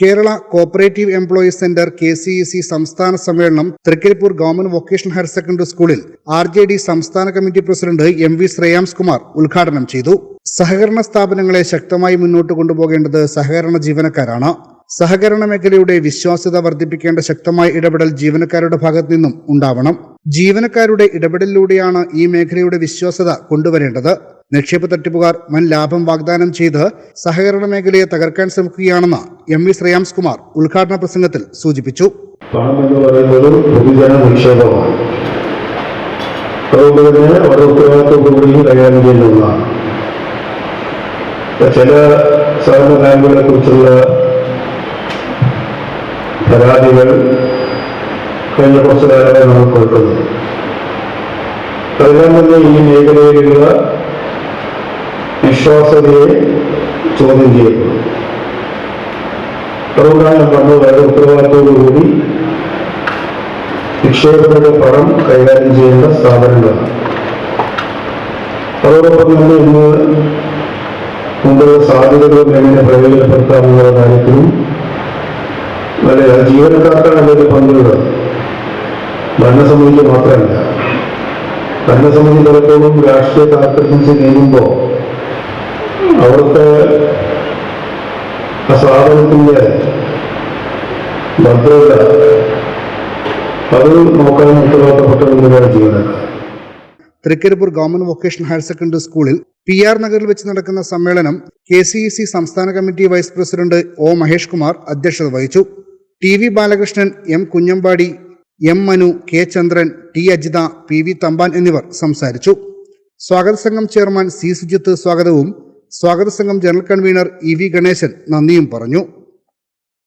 Kerala cooperative employees centre KCEC സംസ്ഥാന സമ്മേളനം Trikaripur government vocational higher secondary സ്കൂളിൽ RJD സംസ്ഥാന committee president MV Shreyams Kumar ഉദ്ഘാടനം ചെയ്തു. സഹകരണ സ്ഥാപനങ്ങളെ ശക്തമായി മുന്നോട്ട് കൊണ്ടുപോകേണ്ടത് സഹകരണ ജീവനക്കാരാണ്. സഹകരണ മേഖലയുടെ വിശ്വാസ്യത വർദ്ധിപ്പിക്കേണ്ട ശക്തമായ ഇടപെടൽ ജീവനക്കാരുടെ ഭാഗത്തു നിന്നും ഉണ്ടാവണം. ജീവനക്കാരുടെ ഇടപെടലിലൂടെയാണ് ഈ മേഖലയുടെ വിശ്വാസ്യത കൊണ്ടുവരേണ്ടത്. നിക്ഷേപ തട്ടിപ്പുകാർ വൻ ലാഭം വാഗ്ദാനം ചെയ്ത് സഹകരണ മേഖലയെ തകർക്കാൻ ശ്രമിക്കുകയാണെന്ന് MV ശ്രേയാംസ് കുമാർ ഉദ്ഘാടന പ്രസംഗത്തിൽ സൂചിപ്പിച്ചു. പണം എന്ന് പറയുന്നത് പൊതുജന നിക്ഷേപമാണ്. അതുകൊണ്ട് തന്നെ വളരെ ഉത്തരവാദിത്വത്തോടുകൂടി കൈകാര്യം ചെയ്യുന്നതാണ്. ചില സഹകരണ ബാങ്കുകളെ കുറിച്ചുള്ള പരാതികൾ കഴിഞ്ഞ കുറച്ചു കാലമായി നമ്മൾ കേൾക്കുന്നു. അതെല്ലാം തന്നെ ഈ മേഖലയിലുള്ള വിശ്വാസ്യതയെ ചോദ്യം ചെയ്യപ്പെടും. അതുകൊണ്ടാണ് ഞാൻ പറഞ്ഞത് വളരെ ഉത്തരവാദിത്തോടുകൂടി നിക്ഷേപകരുടെ പണം കൈകാര്യം ചെയ്യേണ്ട സ്ഥാപനങ്ങളാണ്. അതോടൊപ്പം തന്നെ ഇന്ന് മുമ്പുള്ള സാധ്യതകളും എങ്ങനെ പ്രയോജനപ്പെടുത്താമെന്നുള്ള കാര്യത്തിലും നല്ല ജീവനക്കാർക്കാണ് അതിൻ്റെ പങ്കുള്ളത്. ഭരണസമിതിക്ക് മാത്രമല്ല. ഭരണസമിതി പലപ്പോഴും രാഷ്ട്രീയ താല്പര്യത്തിൽ നീങ്ങുമ്പോൾ അവർക്ക് ആ സ്ഥാപനത്തിൻ്റെ ഭദ്രത അത് നോക്കാൻ ഉത്തരവാദിത്തപ്പെട്ട ജീവനക്കാർ. Trikaripur government vocational higher secondary സ്കൂളിൽ PR നഗറിൽ വെച്ച് നടക്കുന്ന സമ്മേളനം KCEC സംസ്ഥാന committee vice president O Mahesh Kumar അധ്യക്ഷത വഹിച്ചു. TV Balakrishnan, M Kunhambadi, M Manu, K ചന്ദ്രൻ, T അജിത, PV തമ്പാൻ എന്നിവർ സംസാരിച്ചു. സ്വാഗത സംഘം ചെയർമാൻ C സുജിത്ത് സ്വാഗതവും സ്വാഗത സംഘം ജനറൽ കൺവീനർ EV ഗണേശൻ നന്ദിയും പറഞ്ഞു.